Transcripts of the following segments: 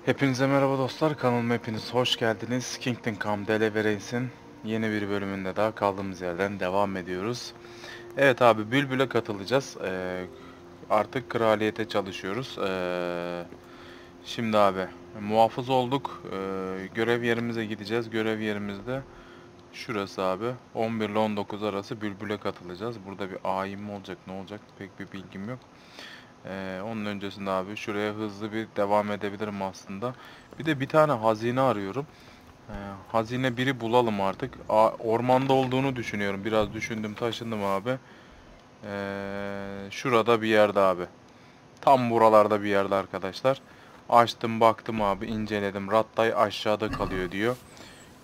Hepinize merhaba dostlar, kanalıma hepiniz hoş geldiniz. Kingdom Come Deliverance'in yeni bir bölümünde daha kaldığımız yerden devam ediyoruz. Evet abi, Bülbül'e katılacağız. Artık kraliyete çalışıyoruz. Şimdi abi muhafız olduk. Görev yerimize gideceğiz. Görev yerimizde şurası abi. 11 ile 19 arası Bülbül'e katılacağız. Burada bir ayin mi olacak, ne olacak pek bir bilgim yok. Onun öncesinde abi şuraya hızlı bir devam edebilirim aslında. Bir de bir tane hazine arıyorum. Hazine biri bulalım artık. Ormanda olduğunu düşünüyorum. Biraz düşündüm taşındım abi. Şurada bir yerde abi. Tam buralarda bir yerde arkadaşlar. Açtım baktım abi, inceledim. Rattay aşağıda kalıyor diyor.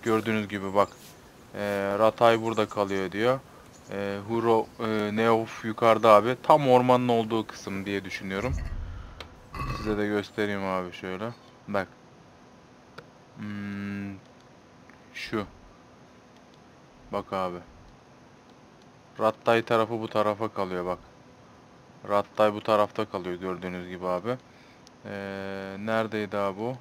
Gördüğünüz gibi bak. Ratay burada kalıyor diyor. Neof yukarıda abi. Tam ormanın olduğu kısım diye düşünüyorum. Size de göstereyim abi şöyle. Bak. Şu. Bak abi. Rattay tarafı bu tarafa kalıyor bak. Rattay bu tarafta kalıyor gördüğünüz gibi abi. Neredeydi abi bu?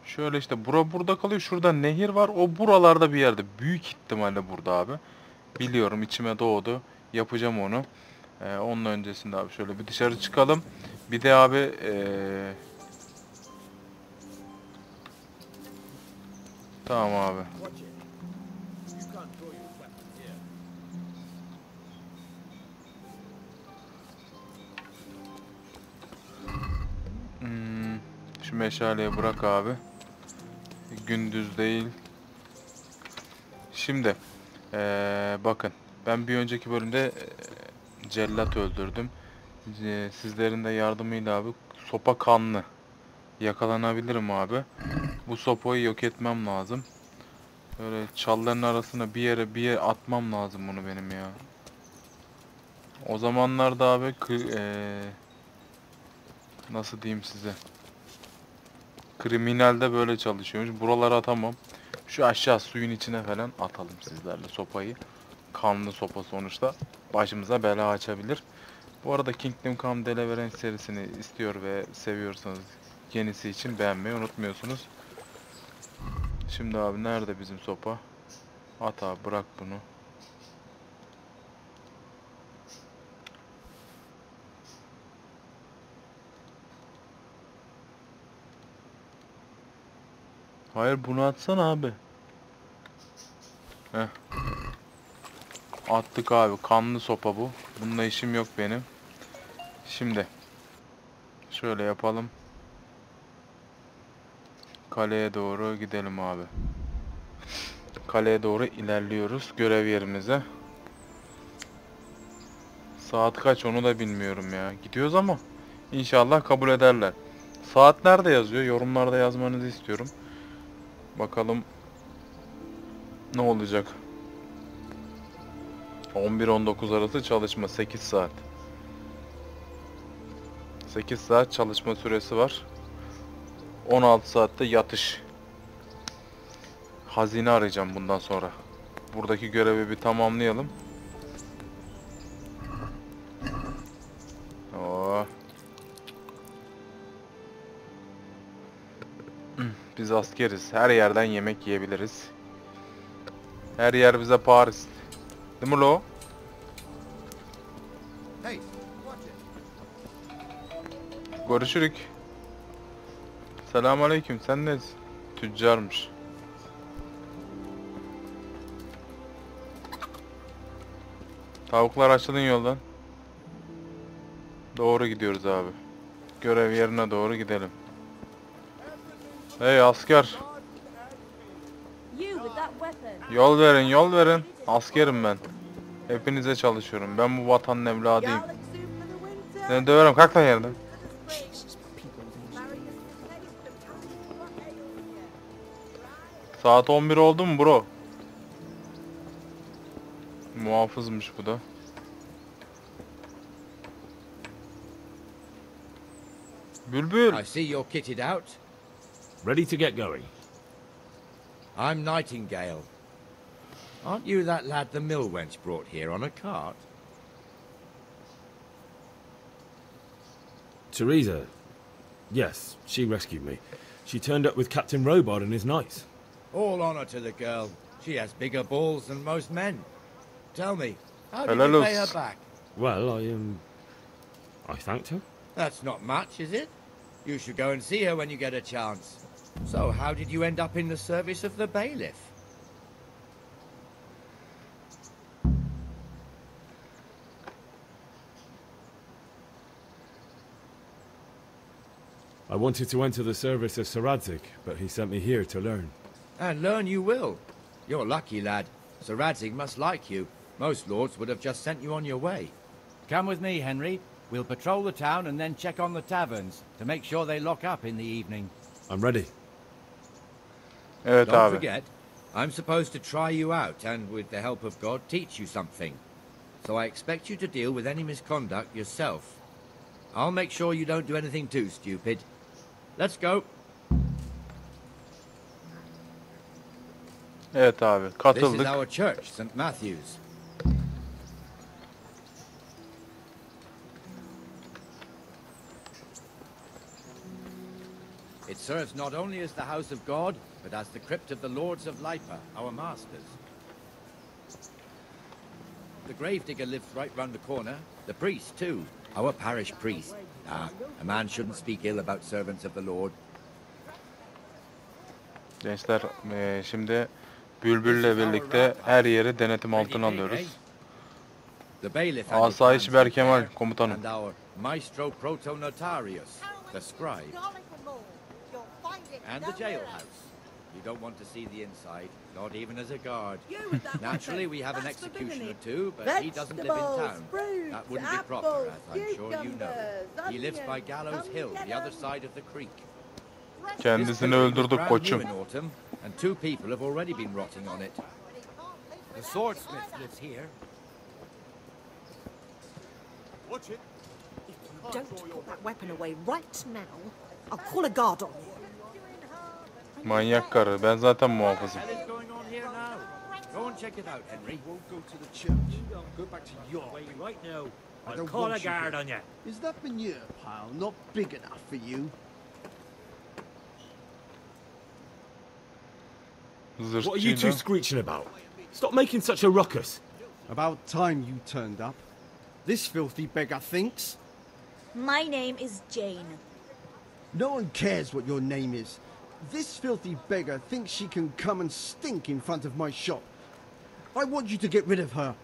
Şöyle işte burada kalıyor. Şurada nehir var. O buralarda bir yerde. Büyük ihtimalle burada abi. Biliyorum, içime doğdu. Yapacağım onu. Onun öncesinde abi şöyle bir dışarı çıkalım. Bir de abi tamam abi. Şu meşaleyi bırak abi. Gündüz değil. Şimdi bakın, ben bir önceki bölümde cellat öldürdüm. Sizlerin de yardımıyla abi sopa kanlı yakalanabilirim abi. Bu sopayı yok etmem lazım. Böyle çalların arasına bir yere atmam lazım bunu benim ya. O zamanlarda abi nasıl diyeyim size? Kriminalde böyle çalışıyormuş. Buralara atamam. Şu aşağı suyun içine falan atalım sizlerle sopayı. Kanlı sopa sonuçta başımıza bela açabilir. Bu arada Kingdom Come Deliverance serisini istiyor ve seviyorsanız yenisi için beğenmeyi unutmuyorsunuz. Şimdi abi nerede bizim sopa? At abi, bırak bunu. Hayır, bunu atsana abi. Heh. Attık abi, kanlı sopa bu. Bununla işim yok benim. Şimdi şöyle yapalım. Kaleye doğru gidelim abi. Kaleye doğru ilerliyoruz görev yerimize. Saat kaç onu da bilmiyorum ya. Gidiyoruz ama inşallah kabul ederler. Saat nerede yazıyor? Yorumlarda yazmanızı istiyorum. Bakalım ne olacak. 11-19 arası çalışma, 8 saat. 8 saat çalışma süresi var. 16 saatte yatış. Hazine arayacağım bundan sonra. Buradaki görevi bir tamamlayalım. Oo. Biz askeriz. Her yerden yemek yiyebiliriz. Her yer bize Paris. Değil mi lo? Görüşürük. Selamünaleyküm. Sen nesin? Tüccarmış. Tavuklar açılın yoldan. Doğru gidiyoruz abi. Görev yerine doğru gidelim. Hey asker. Yol verin, yol verin. Askerim ben. Hepinize çalışıyorum. Ben bu vatanın evladıyım. Seni döverim. Kalk lan yerden. Saat 11 oldu mu bro? Muhafızmış bu da. Bülbül. I see you're kitted out. Ready to get going. I'm Nightingale. Aren't you that lad the mill wench brought here on a cart? Teresa, Yes, she rescued me. She turned up with Captain Robard and his knights. All honor to the girl. She has bigger balls than most men. Tell me, how did Helal you pay her olsun. back? Well, I thanked her. That's not much, is it? You should go and see her when you get a chance. So, how did you end up in the service of the bailiff? I wanted to enter the service of Saradzic, but he sent me here to learn. And learn you will. You're lucky, lad. Sir Radzig must like you. Most lords would have just sent you on your way. Come with me, Henry. We'll patrol the town and then check on the taverns to make sure they lock up in the evening. I'm ready. Evet Don't abi. forget, I'm supposed to try you out and, with the help of God, teach you something. So I expect you to deal with any misconduct yourself. I'll make sure you don't do anything too stupid. Let's go. Evet abi. This is Katıldık. our church, St. Matthew's. It serves not only as the house of God, but as the crypt of the lords of Lipa, our masters. The gravedigger lives right round the corner. The priest, too. Our parish priest. A man shouldn't speak ill about servants of the Lord. Gençler şimdi Bülbül'le birlikte her yeri denetim altına alıyoruz. The bailiff Asayiş Berkemal komutanım. and our maestro protonotarius, the scribe, and the jailhouse. You don't want to see the inside, not even as a guard. Naturally, we have an executioner too, but he doesn't live in town. That wouldn't be proper, as I'm sure you know. He lives by Gallows Hill, the other side of the creek. Kendisini öldürdük koçum. In autumn, and 2 people have already been rotting on it. The swordsmith lives here. Watch it. If you don't put that weapon away right now, I'll call a guard on you. Manyak karı. Ben zaten muhafızım. What is going on here now? Go and check it out, Henry. Won't go to the church. Go back to York. Wait right now. I I'll don't call a want you guard here. on you. Is that manure pile not big enough for you? What are you two Zırhçıyla. screeching about? Stop making such a ruckus. About time you turned up. This filthy beggar thinks. My name is Jane. No one cares what your name is. This filthy beggar thinks she can come and stink in front of my shop. I want you to get rid of her.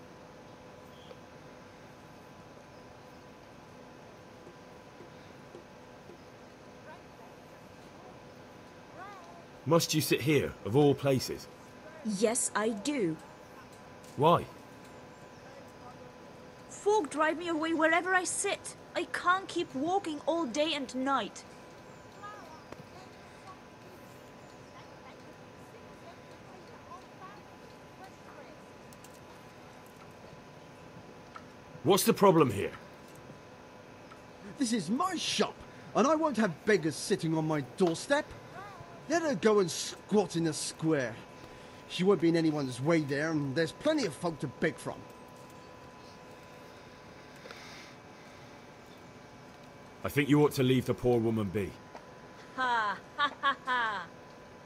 Must you sit here, of all places? Yes, I do. Why? Folk drive me away wherever I sit. I can't keep walking all day and night. What's the problem here? This is my shop, and I won't have beggars sitting on my doorstep. Let her go and squat in the square. She won't be in anyone's way there, and there's plenty of folk to beg from. I think you ought to leave the poor woman be. Ha ha ha ha.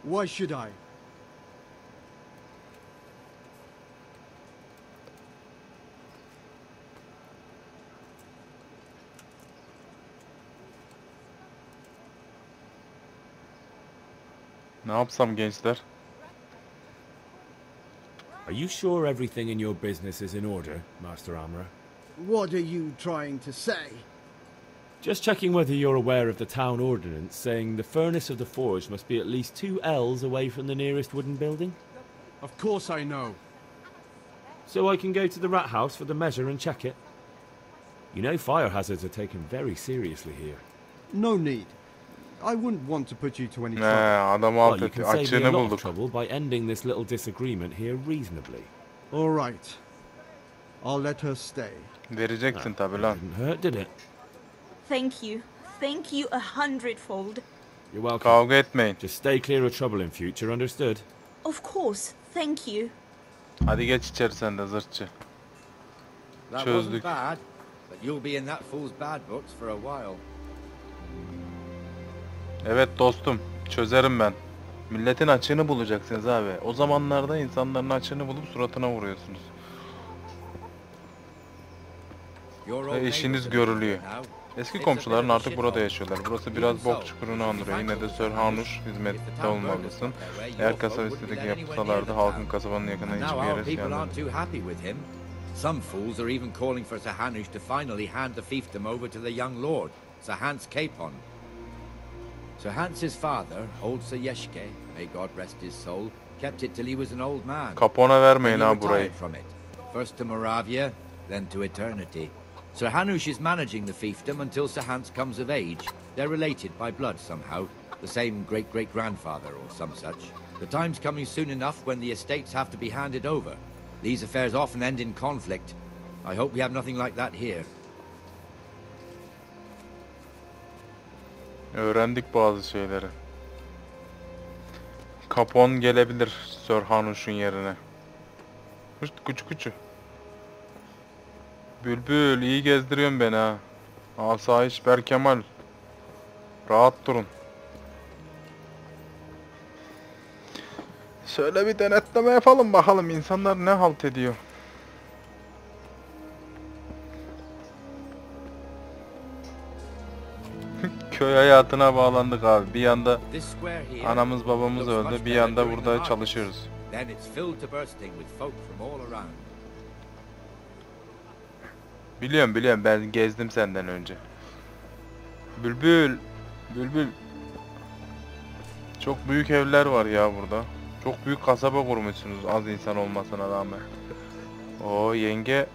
Why should I? Ne yapsam gençler? Are you sure everything in your business is in order, Master Armourer? What are you trying to say? Just checking whether you're aware of the town ordinance saying the furnace of the forge must be at least 2 ells away from the nearest wooden building. Of course I know. So I can go to the rat house for the measure and check it. You know fire hazards are taken very seriously here. No need. I wouldn't want to put you to any Ne trouble. adamı Well, alt you etti. can save me a Açığını lot of bulduk. trouble by ending this little disagreement here reasonably. All right. I'll let her stay. Vereceksin tabi lan. Didn't hurt, did it? Thank you. Thank you 100-fold. You're welcome. Kavga etmeyin. Just stay clear of trouble in future, understood? Of course. Thank you. Hadi geç içeri sen de zırhçı. That Çözdük. wasn't bad, but you'll be in that fool's bad books for a while. Evet dostum, çözerim ben. Milletin açığını bulacaksınız abi. O zamanlarda insanların açığını bulup suratına vuruyorsunuz. Ve işiniz görülüyor. Eski komşuların artık burada yaşıyorlar. Burası biraz bok çukurunu andırıyor. Yine de Sir Hanuş hizmette olmalısın. Eğer kasaba istedikleri yapsalardı halkın kasabanın yakınına hiçbir yere sığınırdı. Some fools are even calling for Sir Hanush to finally hand the fiefdom over to the young lord, Sir Hans Capon. Sir Hans's father, old Sir Yeshke, may God rest his soul, kept it till he was an old man. Capona vermeyin ha burayı. From it. First to Moravia, then to eternity. Sir Hanush is managing the fiefdom until Sir Hans comes of age. They're related by blood somehow, the same great-great-grandfather or some such. The time's coming soon enough when the estates have to be handed over. These affairs often end in conflict. I hope we have nothing like that here. Öğrendik bazı şeyleri. Capon gelebilir Sir Hanush'un yerine. Hışt kuçu kuçu. Bülbül iyi gezdiriyorsun beni ha. Asayiş Berkemal. Rahat durun. Şöyle bir denetleme yapalım bakalım insanlar ne halt ediyor. Köy hayatına bağlandık abi. Bir yanda anamız babamız öldü, bir yanda burada çalışıyoruz. Biliyorum ben gezdim senden önce. Bülbül. Çok büyük evler var ya burada. Çok büyük kasaba kurmuşsunuz az insan olmasına rağmen. Oo yenge.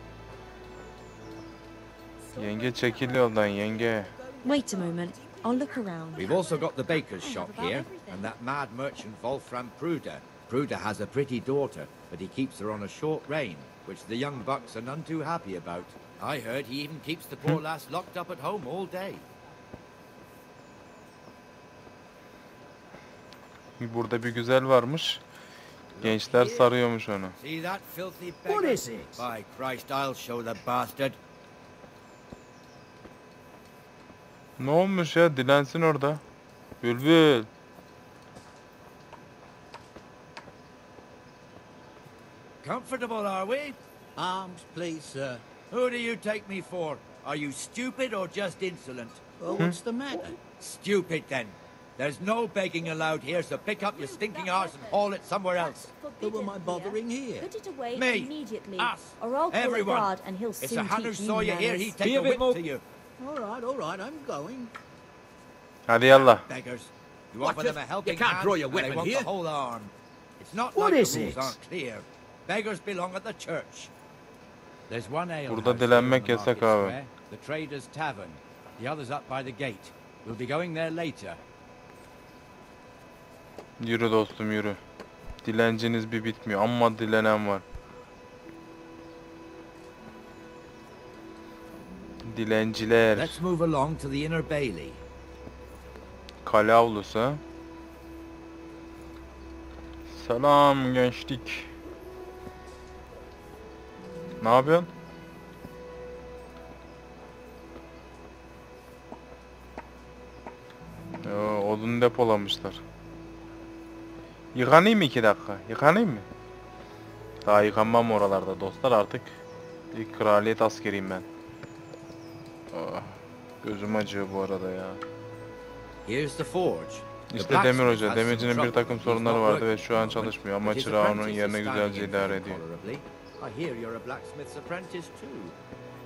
Yenge çekil yoldan yenge. Wait a moment. I'll look around. We've also got the baker's shop here, and that mad merchant Wolfram Pruder. Pruder has a pretty daughter, but he keeps her on a short rein, which the young bucks are none too happy about. I heard he even keeps the poor lass locked up at home all day. Burada bir güzel varmış. Gençler sarıyormuş onu. See that filthy beggar? What is it? By Christ, I'll show the bastard. Ne olmuş ya? Dilensin orada. Bülbül. Comfortable, are we? Arms, please, sir. Who do you take me for? Are you stupid or just insolent? Well, what's the matter? Stupid, then. There's no begging allowed here, so pick up your stinking arse and haul it somewhere else. Who am I bothering here? Put it away Me, immediately, us, or I'll call everyone. a guard and he'll If soon Sir Hanush teach you saw you here, manners. he'd take a whip to you. All right, I'm going. Hadi yallah. Beggars. You What, offer them a helping you can't hand, draw your and they weapon want here. the whole arm. It's not What like is the rules it? aren't clear. Beggars belong at the church. There's one ale Burada house here dilenmek in the yasak market abi. square, the Trader's Tavern. The other's up by the gate. We'll be going there later. Yürü dostum yürü. Dilenciniz bir bitmiyor. Amma dilenen var. Dilenciler. Let's move along to the inner bailey. Kale avlusu. Selam gençlik. Ne yapıyorsun? Yo, odun depolamışlar. Yıkanayım mı 2 dakika? Yıkanayım mı? Daha yıkanmam oralarda dostlar artık. Bir kraliyet askeriyim ben. Oh, gözüm acıyor bu arada ya. Here's the forge. İşte Demir Hoca. Demircinin bir takım sorunları vardı ve şu an çalışmıyor ama çırağı onun yerine güzelce idare ediyor. I hear you're a blacksmith's apprentice too.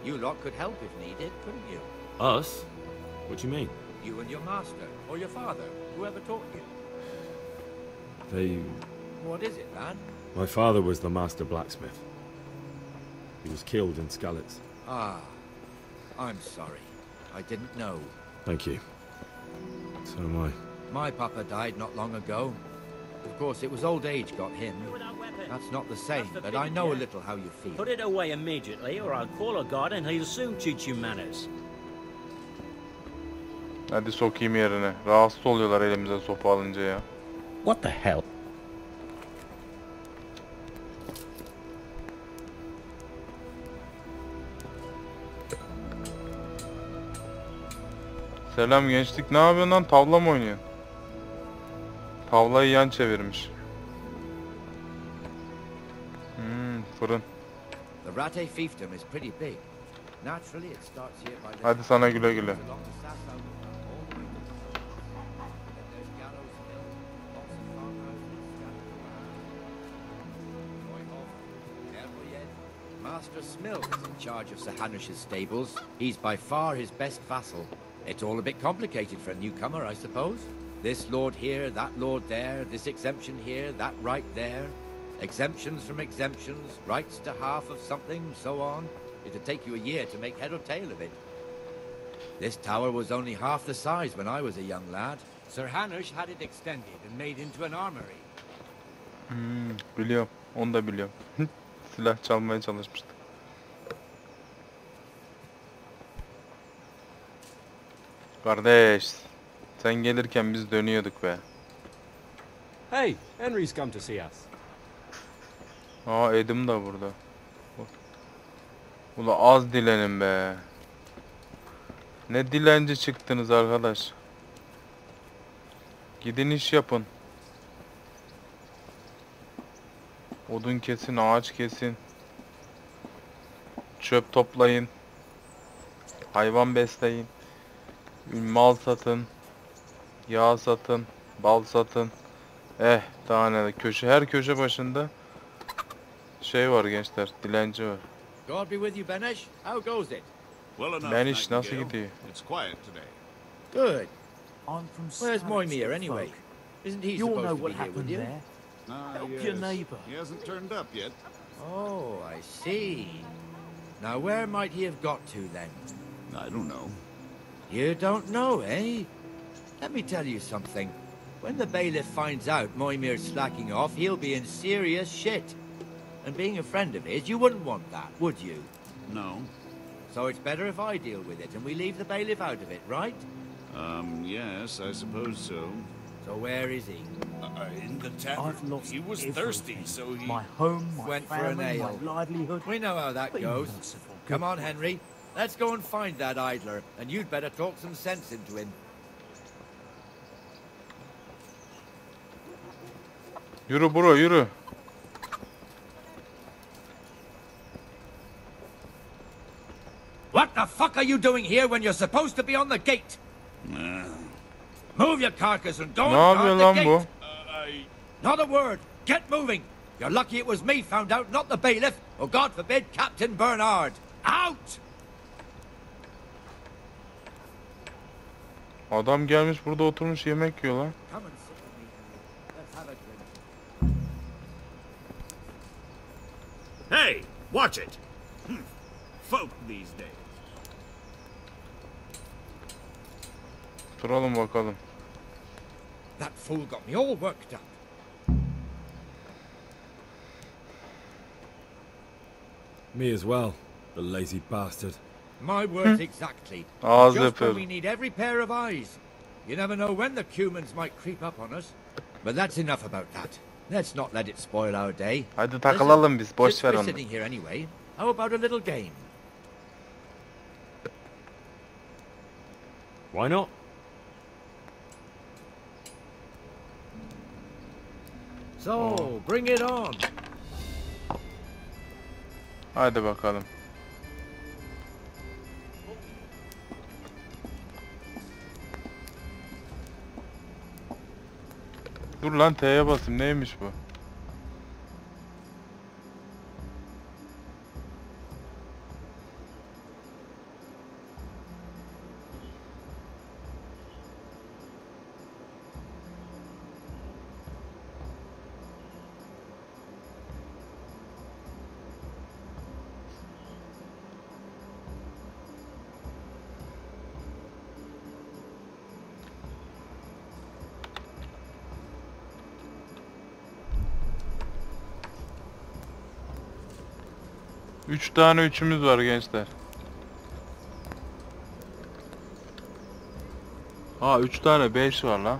You lot could help if needed, couldn't you? Us? What do you mean? You and your master, or your father, whoever taught you. They... What is it, lad? My father was the master blacksmith. He was killed in Skalitz. Ah, I'm sorry. I didn't know. Thank you. So am I. My papa died not long ago. Of course, it was old age got him. That's not the same, but I know a little how you feel. Put it away immediately, or I'll call a guard and he'll soon teach you manners. Hadi sokayım yerine. Rahatsız oluyorlar elimize sopa alınca ya. What the hell? Selam gençlik. Ne yapıyorsun lan? Tavla mı oynuyorsun? Tavlayı yan çevirmiş. Fırın. The Rate fiefdom is pretty big. Naturally it starts here by the Hadi sana güle güle. Master Smill is in charge of Sir Hanush's stables. He's by far his best vassal. It's all a bit complicated for a newcomer, I suppose. This lord here, that lord there, this exemption here, that right there. Exemptions from exemptions, rights to half of something, so on. It'd take you a year to make head or tail of it. This tower was only half the size when I was a young lad. Sir Hanush had it extended and made into an armory. Biliyorum. Onu da biliyorum. Silah çalmaya çalışmıştı. Kardeş, sen gelirken biz dönüyorduk be. Hey, Henry's come to see us. Aa, Edim de burada. Ula az dilenin be. Ne dilenci çıktınız arkadaş. Gidin iş yapın. Odun kesin, ağaç kesin. Çöp toplayın. Hayvan besleyin. Mal satın. Yağ satın. Bal satın. Daha ne? Her köşe başında şey var gençler. Dilenci var. God be with you, Benesh. How goes it? Well enough, Beniş nasıl Nightingale. gidiyor? It's quiet today. Good. I'm from Where's Moymere anyway? Isn't he You all know supposed to be what here with happened you? there. Help Yes. your neighbour. He hasn't turned up yet. Oh, I see. Now where might he have got to then? I don't know. You don't know, eh? Let me tell you something. When the bailiff finds out Moymere's slacking off, he'll be in serious shit. And being a friend of his, you wouldn't want that, would you? No. So it's better if I deal with it and we leave the bailiff out of it, right? Yes, I suppose so. So where is he? In the tavern. I've lost He was everything. thirsty, so he... My home, my Went for an family, ale. my livelihood. We know how that Be goes. merciful, Come good on, Henry. Let's go and find that idler, and you'd better talk some sense into him. Yürü bro, yürü. What the fuck are you doing here when you're supposed to be on the gate? Move your carcass and go Ne and yapıyor guard the lan gate. bu? Not a word. Get moving. You're lucky it was me found out, not the bailiff, or God forbid, Captain Bernard. Out! Adam gelmiş burada oturmuş yemek yiyor lan. Come and sit with me, Henry. Let's have a drink. Hey, watch it! Folk these days. Duralım bakalım. That fool got me all worked up. Me as well, the lazy bastard. My words exactly. Ağız Just when yapıyorum. we need every pair of eyes. You never know when the Cumans might creep up on us. But that's enough about that. Let's not let it spoil our day. Hadi takılalım biz. Boş Since ver we're onu. sitting here anyway, how about a little game? Why not? So, bring it on. Hadi bakalım. Dur lan, T'ye basayım. Neymiş bu? Üç tane üçümüz var gençler. Aa, 3 tane 5 var lan.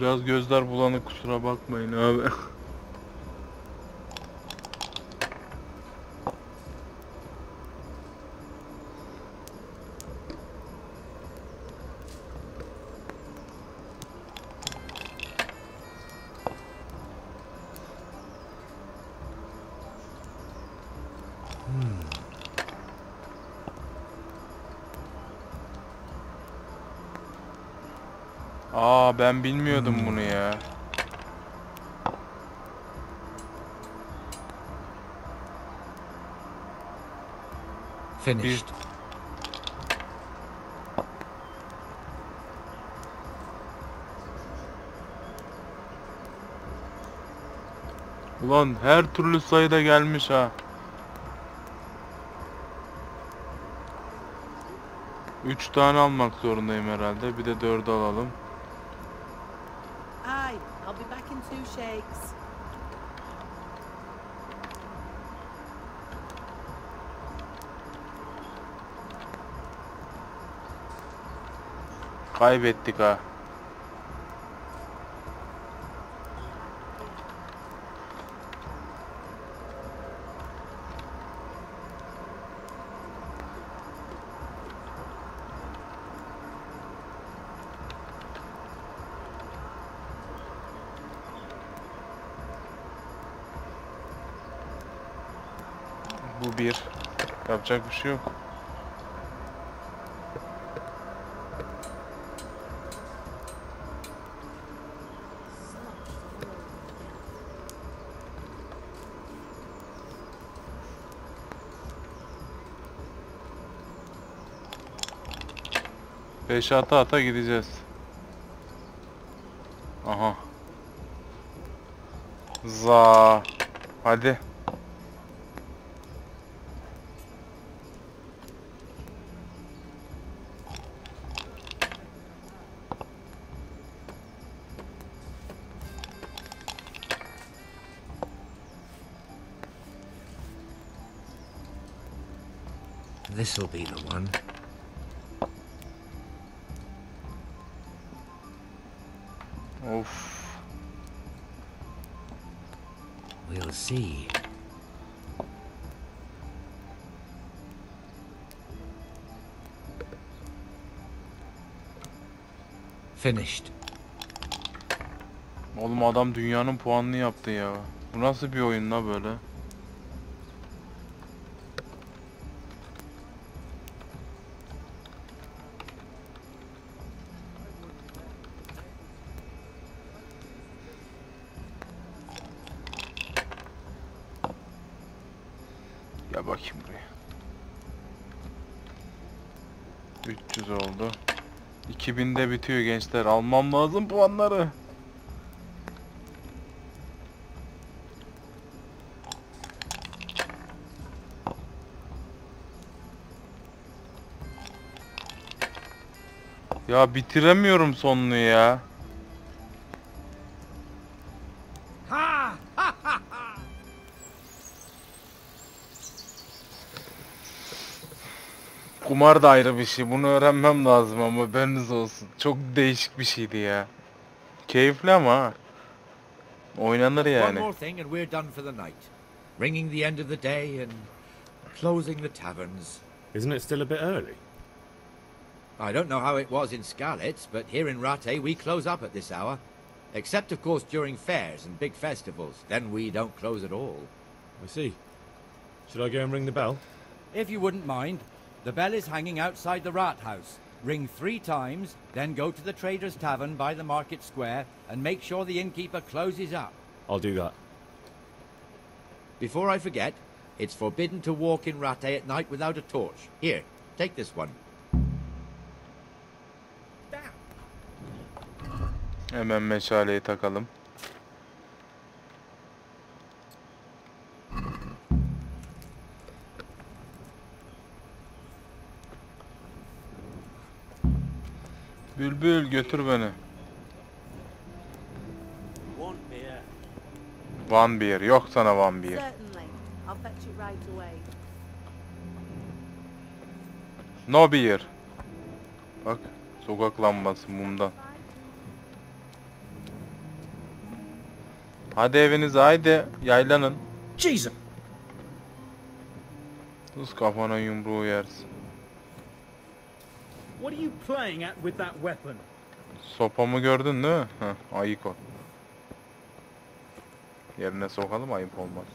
Biraz gözler bulanık, kusura bakmayın abi. Aa, ben bilmiyordum bunu ya. Finished. Ulan her türlü sayıda gelmiş ha. 3 tane almak zorundayım herhalde. Bir de 4'ü alalım. Aye, I'll be back in 2 shakes. Kaybettik ha. Bu bir. Yapacak bir şey yok. Beş ata ata gideceğiz. Aha. Za. Hadi. This'll be the one. Of. We'll see. Finished. Oğlum adam dünyanın puanını yaptı ya. Bu nasıl bir oyun la böyle? Gel bakayım buraya. 300 oldu. 2000'de bitiyor gençler. Almam lazım puanları. Ya bitiremiyorum sonunu ya. Kumar da ayrı bir şey. Bunu öğrenmem lazım ama haberiniz olsun. Çok değişik bir şeydi ya. Keyifli ama ha. Oynanır One yani. more thing and we're done for the night. Ringing the end of the day and closing the taverns. Isn't it still a bit early? I don't know how it was in Skalitz, but here in Rattay we close up at this hour. Except, of course, during fairs and big festivals. Then we don't close at all. I see. Should I go and ring the bell? If you wouldn't mind, the bell is hanging outside the rat house. Ring 3 times, then go to the Trader's Tavern by the market square and make sure the innkeeper closes up. I'll do that. Before I forget, it's forbidden to walk in Rattay at night without a torch. Here, take this one. Hemen meşaleyi takalım. Bülbül götür beni. One beer. Yok sana one beer. Certainly. I'll fetch it right away. No beer. Bak, sokak lambası mumdan. Hadi evinize, haydi yaylanın. Jesus! Sus, kafana yumruğu yersin. What are you playing at with that weapon? Sopamı gördün değil mi? Heh, ayık ol. Yerine sokalım, ayıp olmaz.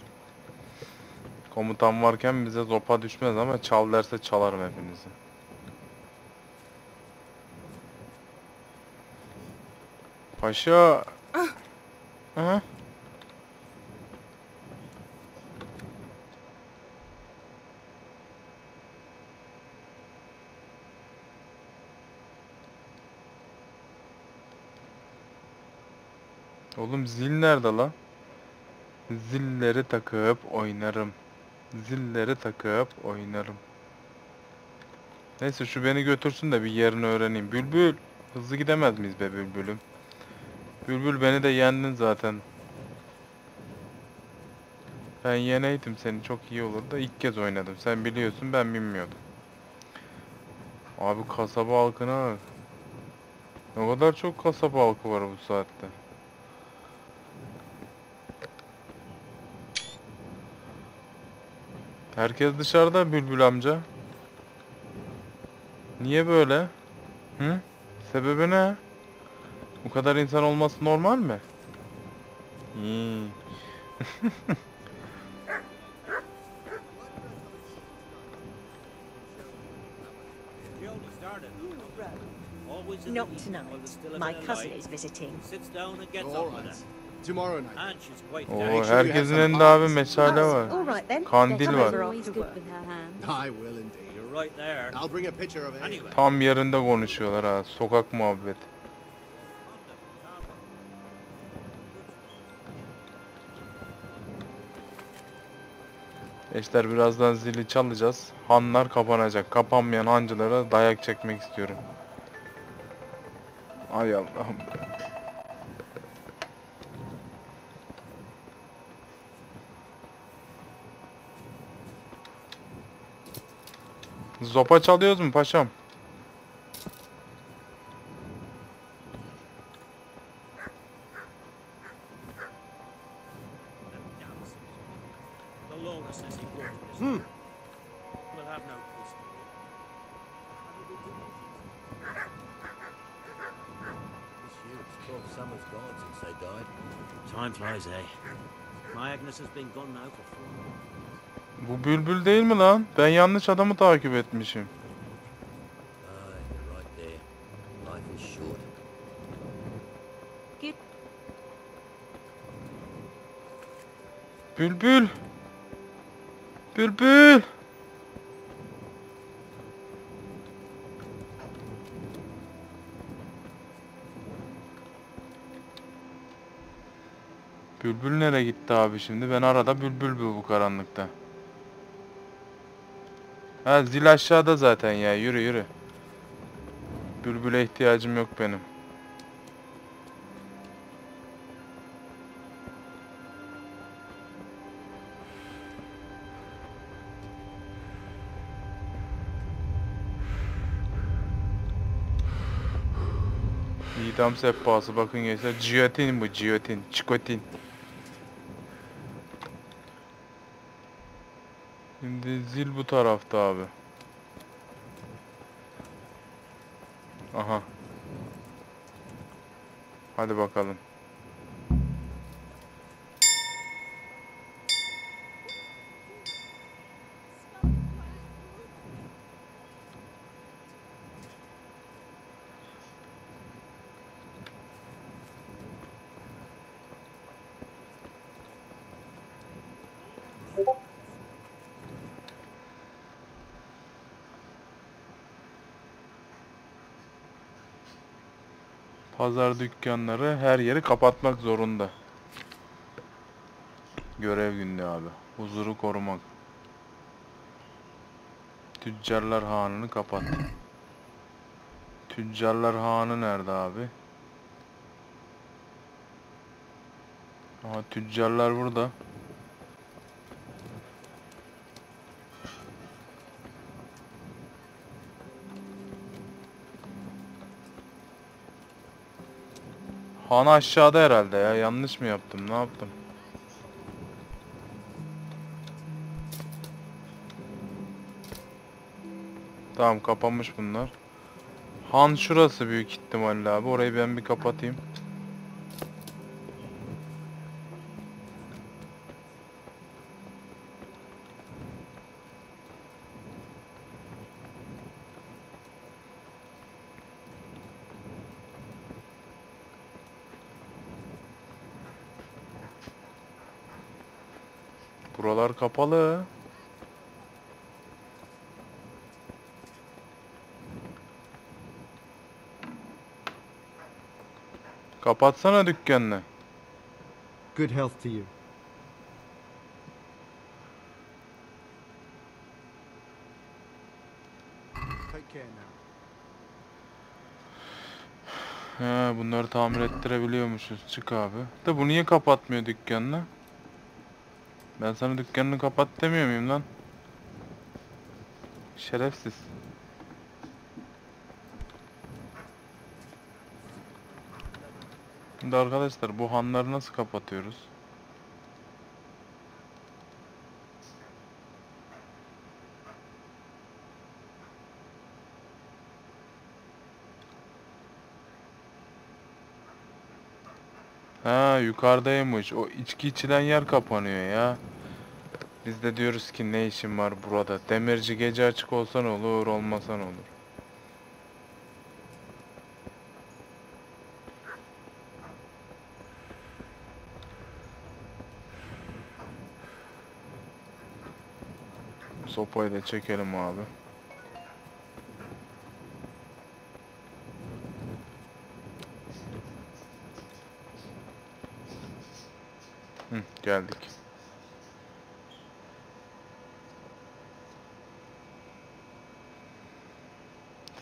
Komutan varken bize sopa düşmez ama çal derse çalarım hepinizi. Paşa. Ha? Oğlum zil nerede lan? Zilleri takıp oynarım. Zilleri takıp oynarım. Neyse şu beni götürsün de bir yerini öğreneyim. Bülbül. Hızlı gidemez miyiz be Bülbül'üm? Bülbül beni de yendin zaten. Ben yeneydim seni çok iyi olurdu. İlk kez oynadım. Sen biliyorsun ben bilmiyordum. Abi kasaba halkına bak. Ne kadar çok kasaba halkı var bu saatte. Herkes dışarıda Bülbül amca. Niye böyle? Hı? Sebebi ne? Bu kadar insan olması normal mi? Not tonight. My cousin is visiting. Tomorrow night. Oo, herkesin elinde abi meşale var. All right then. Kandil Come var. over after work. I will indeed. You're right there. I'll bring a picture of it. Tam yerinde konuşuyorlar ha. Sokak muhabbeti. Eşler birazdan zili çalacağız. Hanlar kapanacak. Kapanmayan hancılara dayak çekmek istiyorum. Ay Allah'ım. Zopa çalıyoruz mu paşam? Time flies, eh? My Agnes has been gone now for 4 months. Bu Bülbül değil mi lan? Ben yanlış adamı takip etmişim. Bülbül. Bülbül. Bülbül nereye gitti abi şimdi? Ben arada bülbül bu karanlıkta. Ha zil aşağıda zaten ya. Yürü yürü. Bülbüle ihtiyacım yok benim. İdam sehpası bakın gençler. Giyotin bu giyotin. Çikotin. Şimdi zil bu tarafta abi. Aha. Hadi bakalım. Pazar dükkanları her yeri kapatmak zorunda. Görev günü abi. Huzuru korumak. Tüccarlar Hanı'nı kapat. Tüccarlar Hanı nerede abi? Aha tüccarlar burada. Han aşağıda herhalde ya. Yanlış mı yaptım? Ne yaptım? Tamam kapanmış bunlar. Han şurası büyük ihtimalle abi. Orayı ben bir kapatayım. Buralar kapalı. Kapatsana dükkanını. Good health to you. Take care now. He, bunları tamir ettirebiliyormuşuz. Çık abi. Da bu niye kapatmıyor dükkanını? Ben sana dükkanını kapat demiyor muyum lan? Şerefsiz. Şimdi arkadaşlar bu hanları nasıl kapatıyoruz? Ha, yukarıdaymış. O içki içilen yer kapanıyor ya. Biz de diyoruz ki ne işin var burada? Demirci gece açık olsan olur, olmasan olur. Sopayı da çekelim abi. Geldik.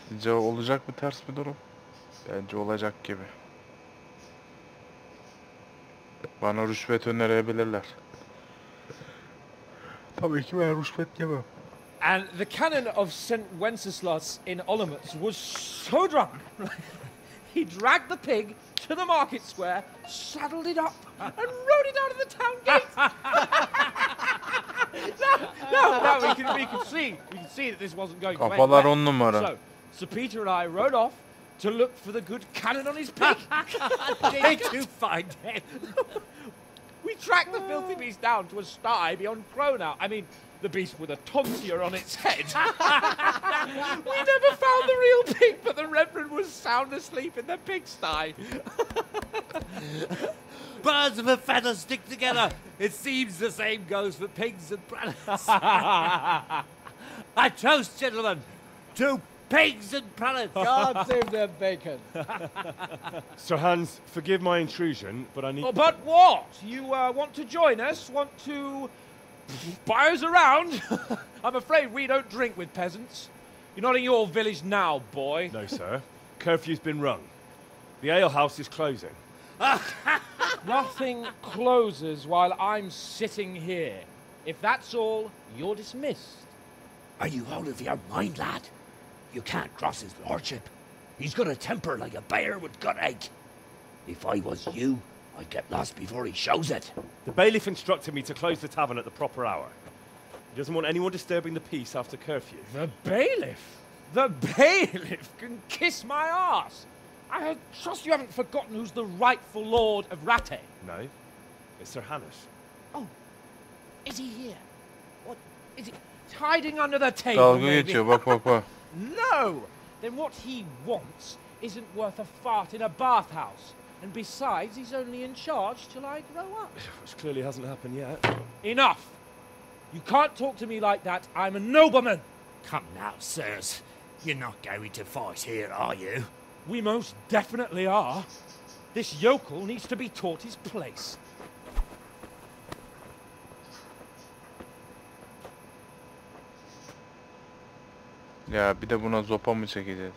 Sizce olacak mı ters bir durum? Bence olacak gibi. Bana rüşvet önerebilirler. Tabii ki ben rüşvet yemem. And the canon of St. Wenceslas in Olomouc was so drunk, he dragged the pig to the market square, saddled it up, and rode it out of the town gate. no, we can see that this wasn't going to end Kafalar well. on numara. So, Sir Peter and I rode off to look for the good canon on his pig. Did you find it? We tracked the filthy beast down to a sty beyond Cronau. I mean, the beast with a tonsure on its head. We never found the real pig, but the Reverend was sound asleep in the pigsty. Birds of a feather stick together. It seems the same goes for pigs and prelates. I toast, gentlemen, to pigs and prelates. God save their bacon. Sir Hans, forgive my intrusion, but I need... Oh, but what? You want to join us? Want to buy us around? I'm afraid we don't drink with peasants. You're not in your village now, boy. No, sir. Curfew's been rung. The alehouse is closing. Nothing closes while I'm sitting here. If that's all, you're dismissed. Are you out of your mind, lad? You can't cross his lordship. He's got a temper like a bear with gut ache. If I was you, I'd get lost before he shows it. The bailiff instructed me to close the tavern at the proper hour. He doesn't want anyone disturbing the peace after curfew. The bailiff? The bailiff can kiss my arse. I trust you haven't forgotten who's the rightful lord of Ratte. No, it's Sir Hannes. Oh, is he here? What, is he hiding under the table, Dalga maybe? geçiyor, bak bak bak. No! Then what he wants isn't worth a fart in a bathhouse. And besides, he's only in charge till I grow up. Which clearly hasn't happened yet. Enough! You can't talk to me like that. I'm a nobleman. Come now, sirs. You're not going to fight here, are you? We most definitely are. This yokel needs to be taught his place. Ya bir de buna zopa mı çekeceğiz?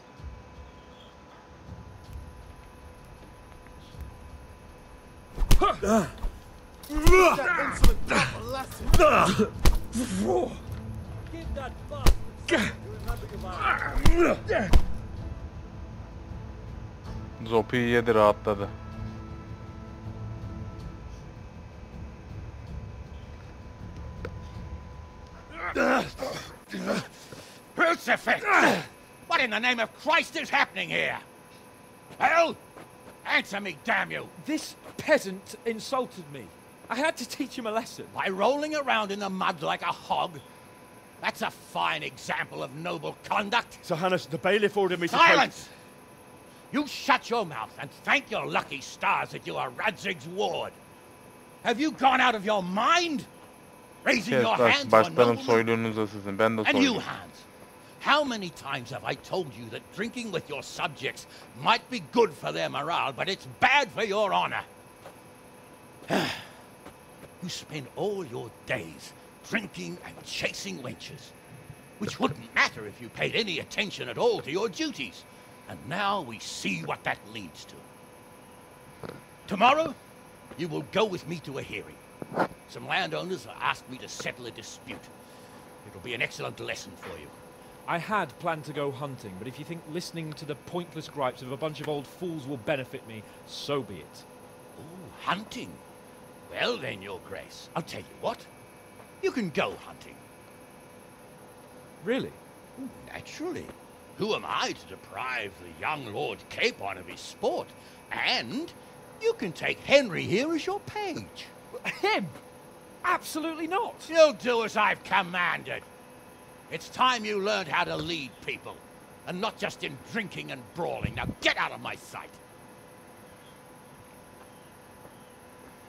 Zopayı yedi, rahatladı. Crucifix! What in the name of Christ is happening here? Hell? Answer me, damn you! This peasant insulted me. I had to teach him a lesson. By rolling around in the mud like a hog? That's a fine example of noble conduct. Sir Hannes, the bailiff ordered me to... Silence! You shut your mouth and thank your lucky stars that you are Radzig's ward. Have you gone out of your mind? Raising your Kes hand to a başlarım nobleman? soyluğunuza sizin. Ben de And you, soyluyum. Hans, how many times have I told you that drinking with your subjects might be good for their morale, but it's bad for your honor? You spend all your days drinking and chasing wenches, which wouldn't matter if you paid any attention at all to your duties. And now we see what that leads to. Tomorrow, you will go with me to a hearing. Some landowners have asked me to settle a dispute. It'll be an excellent lesson for you. I had planned to go hunting, but if you think listening to the pointless gripes of a bunch of old fools will benefit me, so be it. Oh, hunting? Well then, Your Grace, I'll tell you what. You can go hunting. Really? Naturally. Who am I to deprive the young Lord Capon of his sport? And you can take Henry here as your page. Him? Absolutely not. You'll do as I've commanded. It's time you learned how to lead people, and not just in drinking and brawling. Now get out of my sight.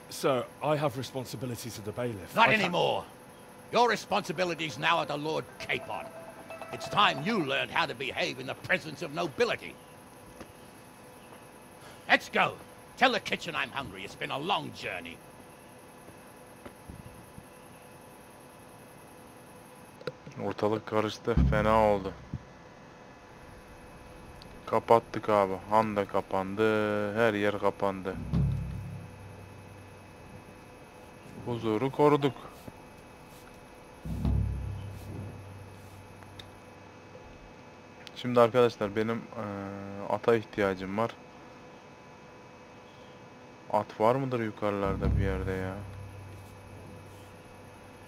Sir, I have responsibilities of the bailiff. Not anymore. Your responsibilities now are the Lord Capon. It's time you learned how to behave in the presence of nobility. Let's go. Tell the kitchen I'm hungry. It's been a long journey. Ortalık karıştı. Fena oldu. Kapattık abi. Han da kapandı. Her yer kapandı. Huzuru koruduk. Şimdi arkadaşlar benim ata ihtiyacım var. At var mıdır yukarılarda bir yerde ya?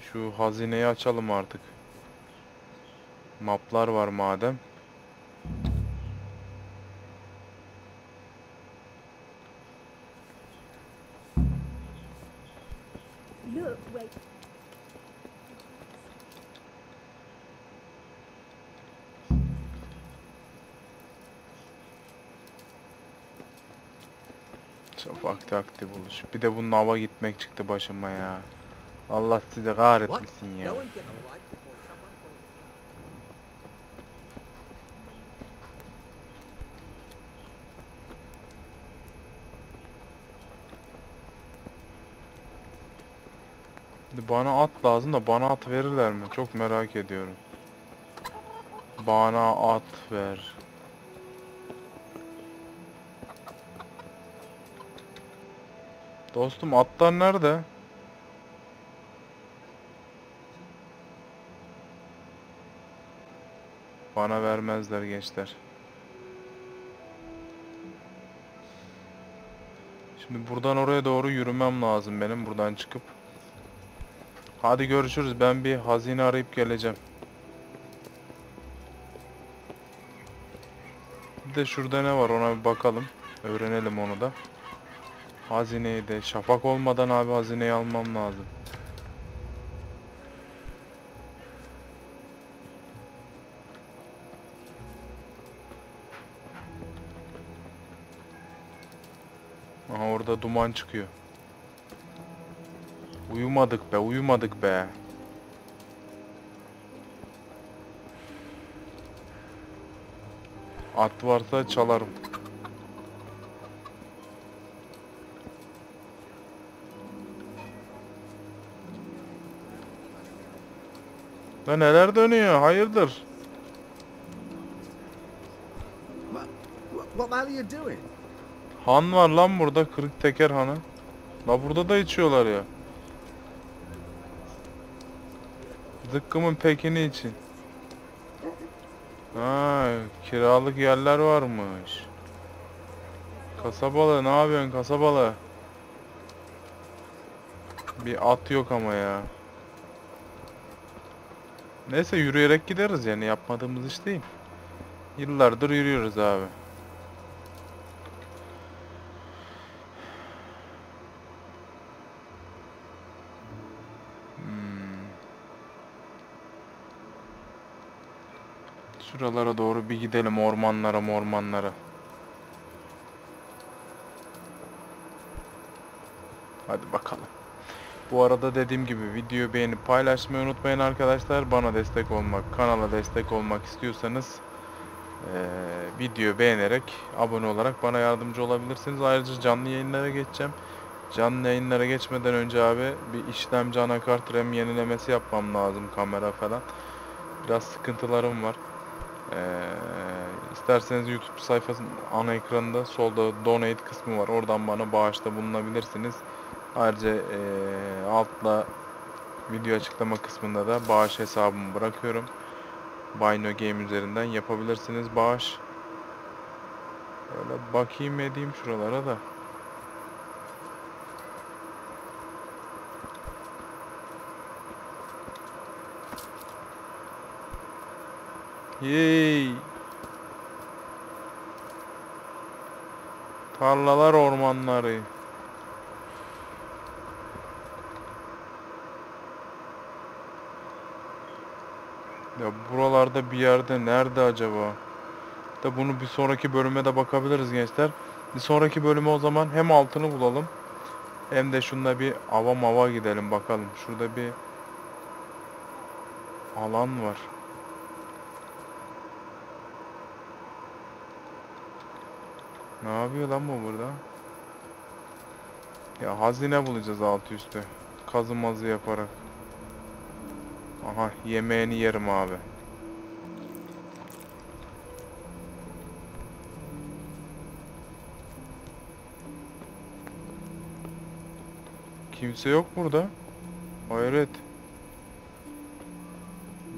Şu hazineyi açalım artık. Maplar var madem. Look, wait. Şafak aktif buluş. Bir de bunun hava gitmek çıktı başıma ya. Allah sizi kahretmesin ya. Bana at lazım da bana at verirler mi? Çok merak ediyorum. Bana at ver. Dostum atlar nerede? Bana vermezler gençler. Şimdi buradan oraya doğru yürümem lazım benim buradan çıkıp. Hadi görüşürüz. Ben bir hazine arayıp geleceğim. Bir de şurada ne var ona bir bakalım. Öğrenelim onu da. Hazineyi de şafak olmadan abi hazineyi almam lazım. Aha orada duman çıkıyor. Uyumadık be, uyumadık be. At varsa çalarım. Lan neler dönüyor? Hayırdır? What the hell are you doing? Han var lan burada, kırık teker hanı. La burada da içiyorlar ya. Zıkkımın pekini için. Ha, kiralık yerler varmış. Kasabalı, ne yapıyorsun kasabalı? Bir at yok ama ya. Neyse yürüyerek gideriz yani, yapmadığımız iş değil. Yıllardır yürüyoruz abi. Şuralara doğru bir gidelim, ormanlara. Hadi bakalım. Bu arada dediğim gibi videoyu beğenip paylaşmayı unutmayın arkadaşlar. Bana destek olmak, kanala destek olmak istiyorsanız videoyu beğenerek, abone olarak bana yardımcı olabilirsiniz. Ayrıca canlı yayınlara geçeceğim. Canlı yayınlara geçmeden önce abi bir işlemci, anakart, RAM yenilemesi yapmam lazım, kamera falan. Biraz sıkıntılarım var. İsterseniz YouTube sayfasının ana ekranında solda donate kısmı var. Oradan bana bağışta bulunabilirsiniz. Ayrıca altta video açıklama kısmında da bağış hesabımı bırakıyorum. Buy No Game üzerinden yapabilirsiniz bağış. Öyle bakayım edeyim şuralara da. Yey. Tarlalar, ormanları. Ya buralarda bir yerde, nerede acaba? Da bunu bir sonraki bölüme de bakabiliriz gençler. Bir sonraki bölüme o zaman hem altını bulalım hem de şunda bir ava gidelim bakalım. Şurada bir alan var. Ne yapıyor lan bu burada? Ya hazine bulacağız altı üstü. Kazı mazı yaparak. Aha, yemeğini yerim abi. Kimse yok burada. Hayret.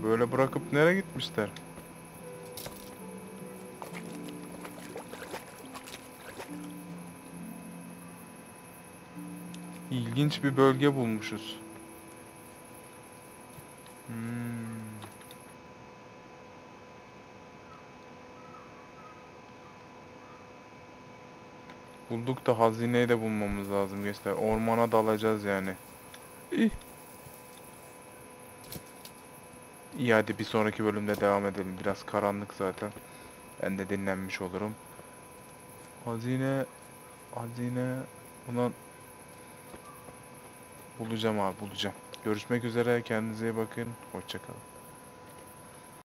Böyle bırakıp nereye gitmişler? İlginç bir bölge bulmuşuz. Bulduk da hazineyi de bulmamız lazım gençler. Ormana dalacağız yani. İyi hadi bir sonraki bölümde devam edelim. Biraz karanlık zaten. Ben de dinlenmiş olurum. Hazine. Ulan. Bulacağım abi, bulacağım. Görüşmek üzere. Kendinize iyi bakın. Hoşça kalın.